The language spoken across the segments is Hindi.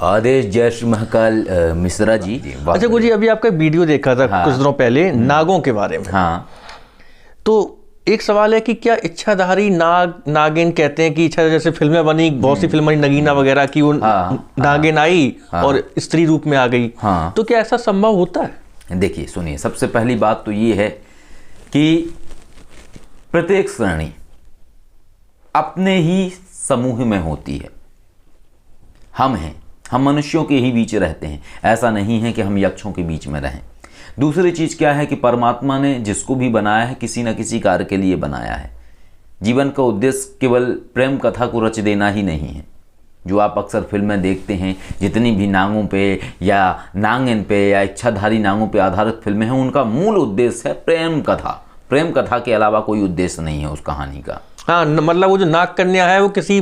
आदेश जय श्री महाकाल मिश्रा जी। अच्छा गुरु जी, अभी आपका वीडियो देखा था कुछ दिनों पहले नागों के बारे में। हाँ, तो एक सवाल है कि क्या इच्छाधारी नाग, नागिन कहते हैं कि इच्छा, जैसे फिल्में बनी, बहुत सी फिल्में नगीना वगैरह की, वो नागिन आई और स्त्री रूप में आ गई। तो क्या ऐसा संभव होता है? देखिए सुनिए, सबसे पहली बात तो ये है कि प्रत्येक श्रेणी अपने ही समूह में होती है। हम मनुष्यों के ही बीच रहते हैं, ऐसा नहीं है कि हम यक्षों के बीच में रहें। दूसरी चीज़ क्या है कि परमात्मा ने जिसको भी बनाया है किसी न किसी कार्य के लिए बनाया है। जीवन का उद्देश्य केवल प्रेम कथा को रच देना ही नहीं है। जो आप अक्सर फिल्में देखते हैं, जितनी भी नागों पे या नागिन पे या इच्छाधारी नागों पे आधारित फिल्में हैं, उनका मूल उद्देश्य है प्रेम कथा। प्रेम कथा के अलावा कोई उद्देश्य नहीं है उस कहानी का। हाँ, मतलब वो जो नाग कन्या है वो किसी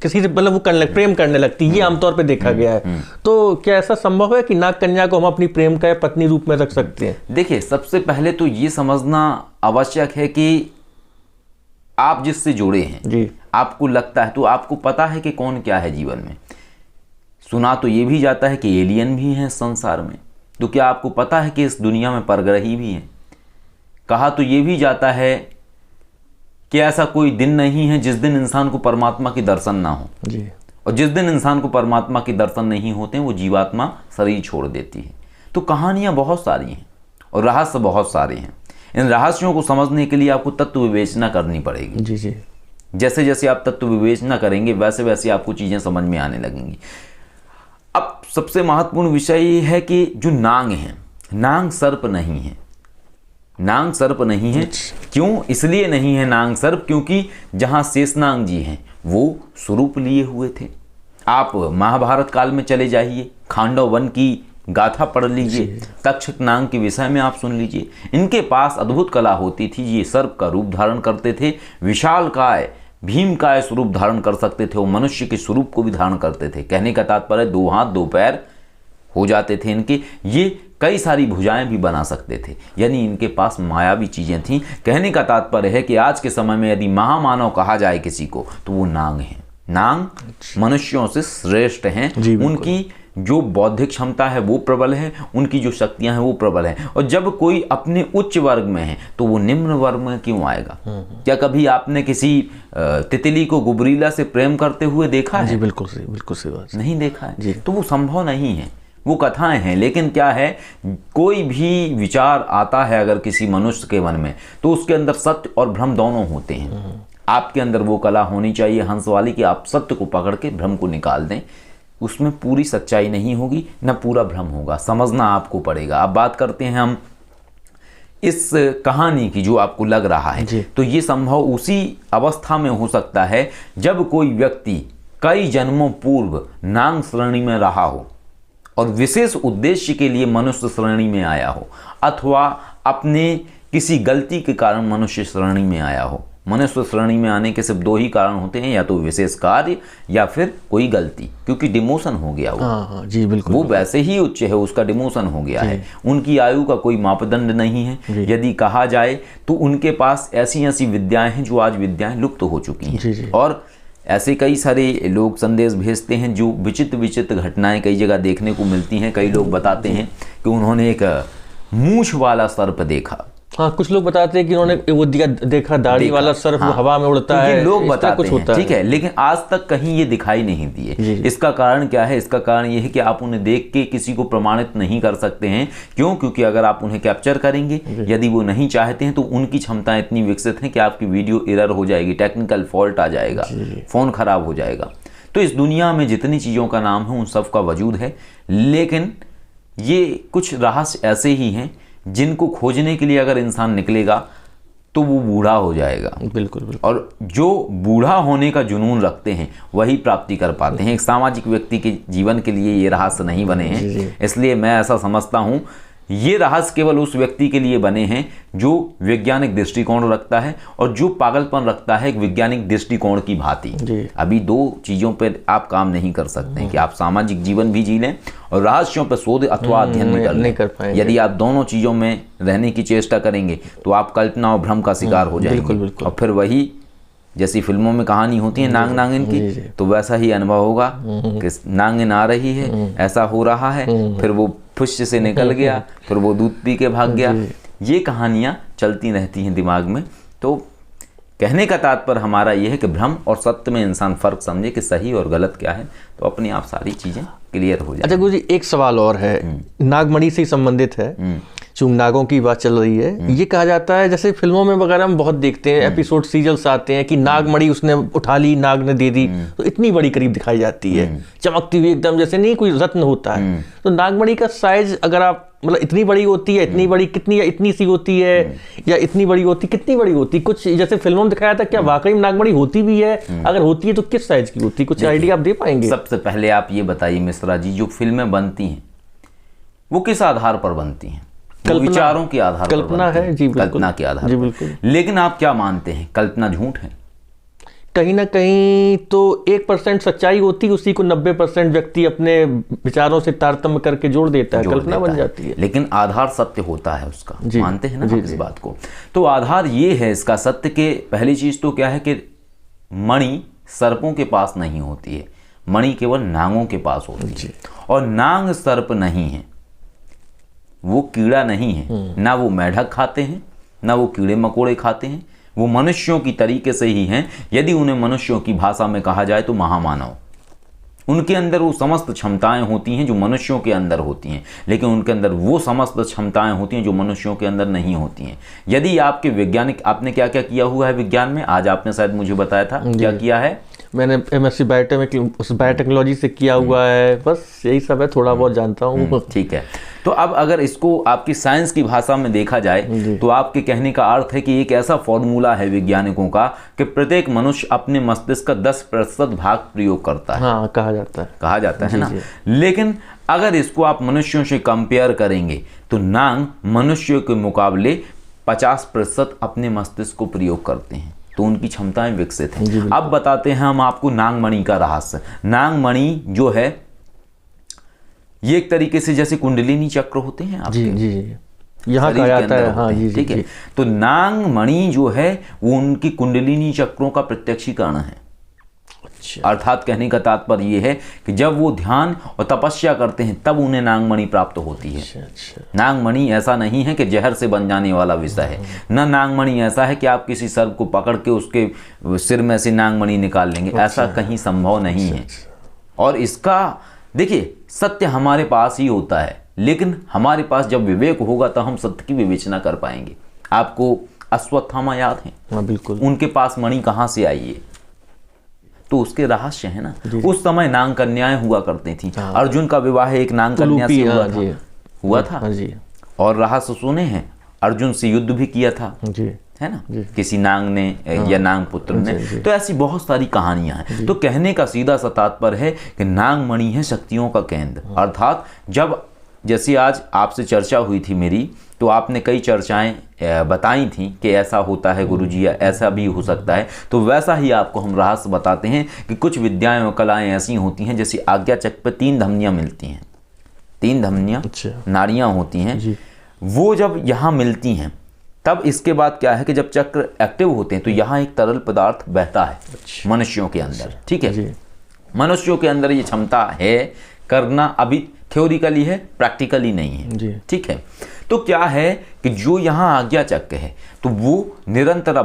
से मतलब वो प्रेम करने लगती है, ये आमतौर पे देखा गया है। तो क्या ऐसा संभव है कि नाग कन्या को हम अपनी प्रेम का पत्नी रूप में रख सकते हैं? देखिए, सबसे पहले तो ये समझना आवश्यक है कि आप जिससे जुड़े हैं जी, आपको लगता है, तो आपको पता है कि कौन क्या है जीवन में। सुना तो ये भी जाता है कि एलियन भी हैं संसार में, तो क्या आपको पता है कि इस दुनिया में परग्रही भी हैं? कहा तो ये भी जाता है कि ऐसा कोई दिन नहीं है जिस दिन इंसान को परमात्मा के दर्शन ना हो जी। और जिस दिन इंसान को परमात्मा के दर्शन नहीं होते हैं वो जीवात्मा शरीर छोड़ देती है। तो कहानियां बहुत सारी हैं और रहस्य बहुत सारे हैं। इन रहस्यों को समझने के लिए आपको तत्व विवेचना करनी पड़ेगी। जी जी। जैसे जैसे आप तत्व विवेचना करेंगे वैसे वैसे आपको चीज़ें समझ में आने लगेंगी। अब सबसे महत्वपूर्ण विषय ये है कि जो नाग हैं, नाग सर्प नहीं है। नाग सर्प नहीं है। क्यों? इसलिए नहीं है नाग सर्प क्योंकि जहाँ शेषनाग जी हैं वो स्वरूप लिए हुए थे। आप महाभारत काल में चले जाइए, खांडव वन की गाथा पढ़ लीजिए, तक्षक नाग के विषय में आप सुन लीजिए। इनके पास अद्भुत कला होती थी। ये सर्प का रूप धारण करते थे, विशाल काय भीम काय स्वरूप धारण कर सकते थे, वो मनुष्य के स्वरूप को भी धारण करते थे। कहने का तात्पर्य 2 हाथ 2 पैर हो जाते थे इनके। ये कई सारी भुजाएं भी बना सकते थे, यानी इनके पास मायावी चीजें थीं। कहने का तात्पर्य है कि आज के समय में यदि महामानव कहा जाए किसी को तो वो नाग हैं। नाग मनुष्यों से श्रेष्ठ हैं। उनकी जो बौद्धिक क्षमता है वो प्रबल है, उनकी जो शक्तियां हैं वो प्रबल हैं। और जब कोई अपने उच्च वर्ग में है तो वो निम्न वर्ग में क्यों आएगा? क्या कभी आपने किसी तितली को गुबरीला से प्रेम करते हुए देखा है? जी बिल्कुल सही बात। नहीं देखा है। तो वो संभव नहीं है, वो कथाएं हैं। लेकिन क्या है, कोई भी विचार आता है अगर किसी मनुष्य के मन में तो उसके अंदर सत्य और भ्रम दोनों होते हैं। आपके अंदर वो कला होनी चाहिए हंस वाली कि आप सत्य को पकड़ के भ्रम को निकाल दें। उसमें पूरी सच्चाई नहीं होगी, न पूरा भ्रम होगा, समझना आपको पड़ेगा। अब बात करते हैं हम इस कहानी की जो आपको लग रहा है, तो ये संभव उसी अवस्था में हो सकता है जब कोई व्यक्ति कई जन्मों पूर्व नाग श्रेणी में रहा हो और विशेष उद्देश्य के लिए मनुष्य श्रेणी में आया हो, अथवा अपने किसी गलती के कारण मनुष्य श्रेणी में आया हो। मनुष्य श्रेणी में आने के सिर्फ 2 ही कारण होते हैं, या तो विशेष कार्य या फिर कोई गलती, क्योंकि डिमोशन हो गया वो। जी बिल्कुल। वो वैसे ही उच्च है, उसका डिमोशन हो गया है। उनकी आयु का कोई मापदंड नहीं है। यदि कहा जाए तो उनके पास ऐसी ऐसी विद्याएं हैं जो आज विद्याएं लुप्त हो चुकी हैं। और ऐसे कई सारे लोग संदेश भेजते हैं जो विचित्र विचित्र घटनाएं कई जगह देखने को मिलती हैं। कई लोग बताते हैं कि उन्होंने एक मूंछ वाला सर्प देखा। हाँ, कुछ लोग बताते हैं कि उन्होंने वो देखा दाढ़ी वाला सर्प, वो हवा में उड़ता है। लोग बताते हैं, ठीक है, लेकिन आज तक कहीं ये दिखाई नहीं दिए। इसका कारण क्या है? इसका कारण ये है कि आप उन्हें देख के किसी को प्रमाणित नहीं कर सकते हैं। क्यों? क्योंकि अगर आप उन्हें कैप्चर करेंगे, यदि वो नहीं चाहते हैं, तो उनकी क्षमता इतनी विकसित है कि आपकी वीडियो एरर हो जाएगी, टेक्निकल फॉल्ट आ जाएगा, फोन खराब हो जाएगा। तो इस दुनिया में जितनी चीज़ों का नाम है उन सब का वजूद है, लेकिन ये कुछ रहस्य ऐसे ही हैं जिनको खोजने के लिए अगर इंसान निकलेगा तो वो बूढ़ा हो जाएगा। बिल्कुल। और जो बूढ़ा होने का जुनून रखते हैं वही प्राप्ति कर पाते हैं। एक सामाजिक व्यक्ति के जीवन के लिए ये रहस्य नहीं बने हैं। इसलिए मैं ऐसा समझता हूँ ये रहस्य केवल उस व्यक्ति के लिए बने हैं जो वैज्ञानिक दृष्टिकोण रखता है और जो पागलपन रखता है एक वैज्ञानिक दृष्टिकोण की भांति। अभी 2 चीज़ों पर आप काम नहीं कर सकते हैं कि आप सामाजिक जीवन भी जी लें और रहस्यों पर शोध अथवा अध्ययन नहीं कर पाएंगे। यदि आप दोनों चीज़ों में रहने की चेष्टा करेंगे तो आप कल्पना और भ्रम का शिकार हो जाएंगे। और फिर वही जैसी फिल्मों में कहानी होती है नाग नागिन की, तो वैसा ही अनुभव होगा कि नागिन आ रही है, ऐसा हो रहा है, फिर वो फुश से निकल गया, फिर वो दूध पी के भाग गया। ये कहानियाँ चलती रहती हैं दिमाग में। तो कहने का तात्पर्य हमारा ये है कि भ्रम और सत्य में इंसान फ़र्क समझे कि सही और गलत क्या है, तो अपने आप सारी चीज़ें क्लियर हो जाए। अच्छा गुरु जी, एक सवाल और है, नागमणि से ही संबंधित है। चूंकि नागों की बात चल रही है, ये कहा जाता है, जैसे फिल्मों में वगैरह हम बहुत देखते हैं, एपिसोड सीरियल्स आते हैं कि नागमणि उसने उठा ली, नाग ने दे दी, तो इतनी बड़ी करीब दिखाई जाती है, चमकती हुई एकदम, जैसे नहीं कोई रत्न होता है। तो नागमणि का साइज अगर आप मतलब इतनी बड़ी होती है, इतनी बड़ी कितनी, या इतनी सी होती है, या इतनी बड़ी होती, कितनी बड़ी होती, कुछ जैसे फिल्मों में दिखाया था, क्या वाकई में नागमणि होती भी है? अगर होती है तो किस साइज की होती है? कुछ आइडिया आप दे पाएंगे? सबसे पहले आप ये बताइए मिश्रा जी, जो फिल्में बनती हैं वो किस आधार पर बनती हैं? विचारों के आधार पर, कल्पना है जी, कल्पना के आधार जी, पर। बिल्कुल। लेकिन आप क्या मानते हैं, कल्पना झूठ है? कहीं ना कहीं तो 1% सच्चाई होती है, उसी को 90% व्यक्ति अपने विचारों से तारतम्य करके जोड़ देता है, कल्पना बन जाती है। लेकिन आधार सत्य होता है उसका, मानते हैं ना हम इस बात को? तो आधार ये है इसका सत्य के, पहली चीज तो क्या है कि मणि सर्पों के पास नहीं होती है, मणि केवल नागों के पास होती है। और नाग सर्प नहीं है, वो कीड़ा नहीं है, ना वो मेढक खाते हैं, ना वो कीड़े मकोड़े खाते हैं, वो मनुष्यों की तरीके से ही हैं। यदि उन्हें मनुष्यों की भाषा में कहा जाए तो महामानव। उनके अंदर वो समस्त क्षमताएं होती हैं जो मनुष्यों के अंदर होती हैं, लेकिन उनके अंदर वो समस्त क्षमताएं होती हैं जो मनुष्यों के अंदर नहीं होती हैं। यदि आपके वैज्ञानिक, आपने क्या क्या किया हुआ है विज्ञान में, आज आपने शायद मुझे बताया था, क्या किया है? मैंने MSc बायोटेक्नोलॉजी से किया हुआ है, बस यही सब है, थोड़ा बहुत जानता हूँ। ठीक है। तो अब अगर इसको आपकी साइंस की भाषा में देखा जाए तो आपके कहने का अर्थ है कि एक ऐसा फॉर्मूला है वैज्ञानिकों का कि प्रत्येक मनुष्य अपने मस्तिष्क का 10% भाग प्रयोग करता है। हाँ, कहा जाता है ना। लेकिन अगर इसको आप मनुष्यों से कंपेयर करेंगे तो नाग मनुष्यों के मुकाबले 50% अपने मस्तिष्क को प्रयोग करते हैं, तो उनकी क्षमताएं विकसित हैं। अब बताते हैं हम आपको नागमणि का रहस्य। नागमणि जो है ये एक तरीके से जैसे कुंडलिनी चक्र होते हैं आपके, जी, यहाँ कहा जाता है। हाँ जी, ठीक है। तो नागमणि जो है वो उनकी कुंडलिनी चक्रों का प्रत्यक्षीकरण है। अच्छा। अर्थात कहने का तात्पर्य ये है कि जब वो ध्यान और तपस्या करते हैं तब उन्हें नागमणि प्राप्त होती है। अच्छा। नागमणि ऐसा नहीं है कि जहर से बन जाने वाला विषय है, न नागमणि ऐसा है कि आप किसी सर्प को पकड़ के उसके सिर में से नागमणि निकाल लेंगे, ऐसा कहीं संभव नहीं है। और इसका देखिए, सत्य हमारे पास ही होता है, लेकिन हमारे पास जब विवेक होगा तो हम सत्य की विवेचना कर पाएंगे। आपको अश्वत्थामा याद है? हाँ, बिल्कुल। उनके पास मणि कहाँ से आई है? तो उसके रहस्य है ना। उस समय नाग कन्याएं हुआ करती थी। अर्जुन का विवाह एक नाग कन्या से हुआ था। और रहस्य सुने हैं, अर्जुन से युद्ध भी किया था, है ना, किसी नाग ने या नाग पुत्र ने। तो ऐसी बहुत सारी कहानियां हैं। तो कहने का सीधा सा तात्पर्य है कि नागमणि है शक्तियों का केंद्र। अर्थात जब जैसे आज आपसे चर्चा हुई थी मेरी, तो आपने कई चर्चाएं बताई थी कि ऐसा होता है गुरुजी, या ऐसा भी हो सकता है। तो वैसा ही आपको हम रहस्य बताते हैं कि कुछ विद्याएं और कलाएं ऐसी होती हैं, जैसे आज्ञा चक्र पर 3 धमनियां मिलती हैं, 3 धमनियां नाड़ियां होती हैं। वो जब यहाँ मिलती हैं तब इसके बाद क्या है कि जब चक्र एक्टिव होते हैं तो यहाँ एक तरल पदार्थ बहता है मनुष्यों के अंदर। ठीक है, मनुष्यों के अंदर ये क्षमता है करना, अभी थ्योरिकली है, प्रैक्टिकली नहीं है। ठीक है। तो क्या है कि जो यहाँ आज्ञा चक्र है तो वो निरंतर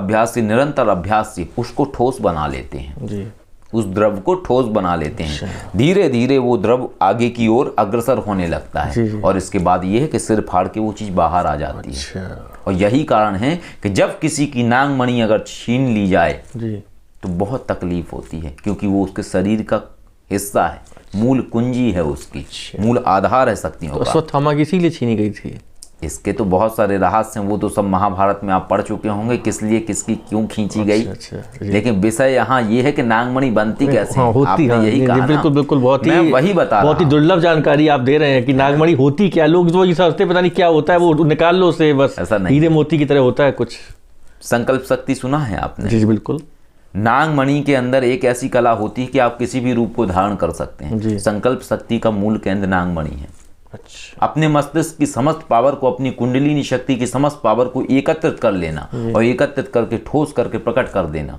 अभ्यास से उसको ठोस बना लेते हैं, उस द्रव को ठोस बना लेते हैं। धीरे धीरे वो द्रव आगे की ओर अग्रसर होने लगता है, और इसके बाद ये है कि सिर फाड़ के वो चीज़ बाहर आ जाती है। और यही कारण है कि जब किसी की नागमणि अगर छीन ली जाए तो बहुत तकलीफ होती है, क्योंकि वो उसके शरीर का हिस्सा है, मूल कुंजी है उसकी, मूल आधार है शक्तियों का। अश्वत्थामा की इसीलिए छीनी गई थी। इसके तो बहुत सारे रहस्य हैं, वो तो सब महाभारत में आप पढ़ चुके होंगे, किस लिए किसकी क्यों खींची गई। लेकिन विषय यहाँ ये है कि नागमणि बनती कैसे होती है, यही कहा। बिल्कुल बिल्कुल, बहुत ही दुर्लभ जानकारी आप दे रहे हैं कि नागमणि होती क्या। लोग जो ये सोचते पता नहीं क्या होता है, वो निकाल लो से बस, ऐसा नहीं, हीरे मोती की तरह होता है कुछ। संकल्प शक्ति सुना है आपने? जी बिल्कुल। नागमणि के अंदर एक ऐसी कला होती है कि आप किसी भी रूप को धारण कर सकते हैं। संकल्प शक्ति का मूल केंद्र नागमणि है। अच्छा। अपने मस्तिष्क की समस्त पावर को, अपनी कुंडलिनी शक्ति की समस्त पावर को एकत्रित कर लेना और एकत्रित करके ठोस करके प्रकट कर देना,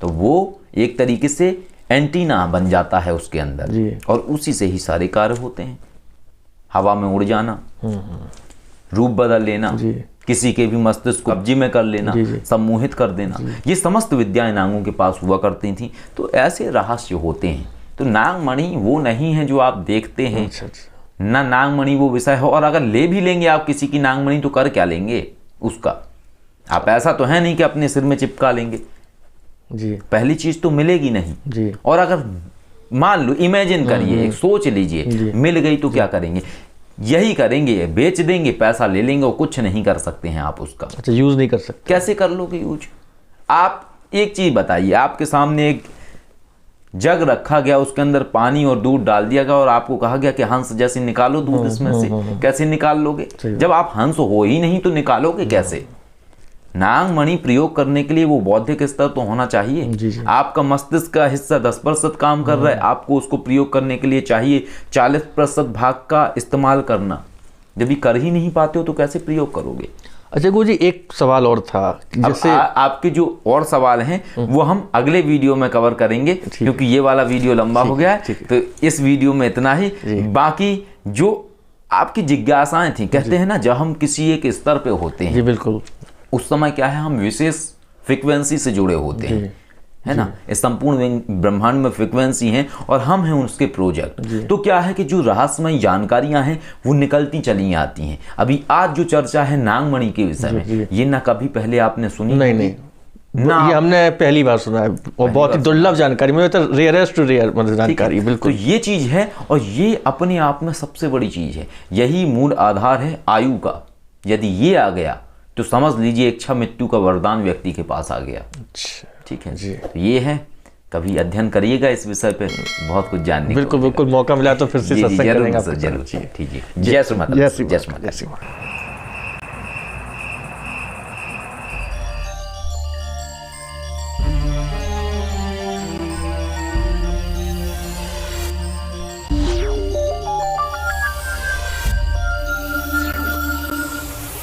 तो वो एक तरीके से एंटीना बन जाता है उसके अंदर जी। और उसी से ही सारे कार्य होते हैं। हवा में उड़ जाना, रूप बदल लेना, जी। किसी के भी मस्तिष्क को कब्जे में कर लेना, सम्मोहित कर देना, ये समस्त विद्याएं नागों के पास हुआ करती थी। तो ऐसे रहस्य होते हैं। तो नागमणि वो नहीं है जो आप देखते हैं। ना नागमणि वो विषय है, और अगर ले भी लेंगे आप किसी की नागमणि तो कर क्या लेंगे उसका? आप ऐसा तो है नहीं कि अपने सिर में चिपका लेंगे जी। पहली चीज तो मिलेगी नहीं जी। और अगर मान लो इमेजिन करिए, एक सोच लीजिए मिल गई तो क्या करेंगे? यही करेंगे, बेच देंगे, पैसा ले लेंगे और कुछ नहीं कर सकते हैं आप उसका। अच्छा, यूज नहीं कर सकते। कैसे कर लोगे यूज? आप एक चीज बताइए, आपके सामने एक जग रखा गया, उसके अंदर पानी और दूध डाल दिया गया और आपको कहा गया कि हंस जैसे निकालो दूध इसमें से, कैसे निकाल लोगे? जब आप हंस हो ही नहीं तो निकालोगे कैसे? नागमणि प्रयोग करने के लिए वो बौद्धिक स्तर तो होना चाहिए। जी जी। आपका मस्तिष्क का हिस्सा 10% काम कर रहा है, आपको उसको प्रयोग करने के लिए चाहिए 40% भाग का इस्तेमाल करना। जब ये कर ही नहीं पाते हो तो कैसे प्रयोग करोगे? अच्छा गुरु जी, एक सवाल और था, जैसे आपके जो और सवाल हैं वो हम अगले वीडियो में कवर करेंगे, क्योंकि ये वाला वीडियो लंबा हो गया है। तो इस वीडियो में इतना ही। बाकी जो आपकी जिज्ञासाएं थी, कहते हैं ना जब हम किसी एक स्तर पे होते हैं, जी बिल्कुल, उस समय क्या है, हम विशेष फ्रीक्वेंसी से जुड़े होते हैं, है ना। इस संपूर्ण ब्रह्मांड में फ्रीक्वेंसी हैं और हम हैं उसके प्रोजेक्ट। तो क्या है कि जो रहस्यमय जानकारियां हैं वो निकलती चली आती हैं। अभी आज जो चर्चा है नागमणि के विषय में, ये ना कभी पहले आपने सुनी? नहीं ना, ये हमने पहली बार सुना है और बहुत ही दुर्लभ जानकारी, मुझे तो रेयरेस्ट टू रेयर मतलब जानकारी। बिल्कुल, तो ये चीज है और ये अपने आप में सबसे बड़ी चीज है। यही मूल आधार है आयु का। यदि ये आ गया तो समझ लीजिए इच्छा मृत्यु का वरदान व्यक्ति के पास आ गया। ठीक है जी। तो ये है, कभी अध्ययन करिएगा इस विषय पे, बहुत कुछ जानने को। बिल्कुल, मौका मिला तो फिर से सत्संग करेंगे। जरूर, ठीक है। जय श्री माता।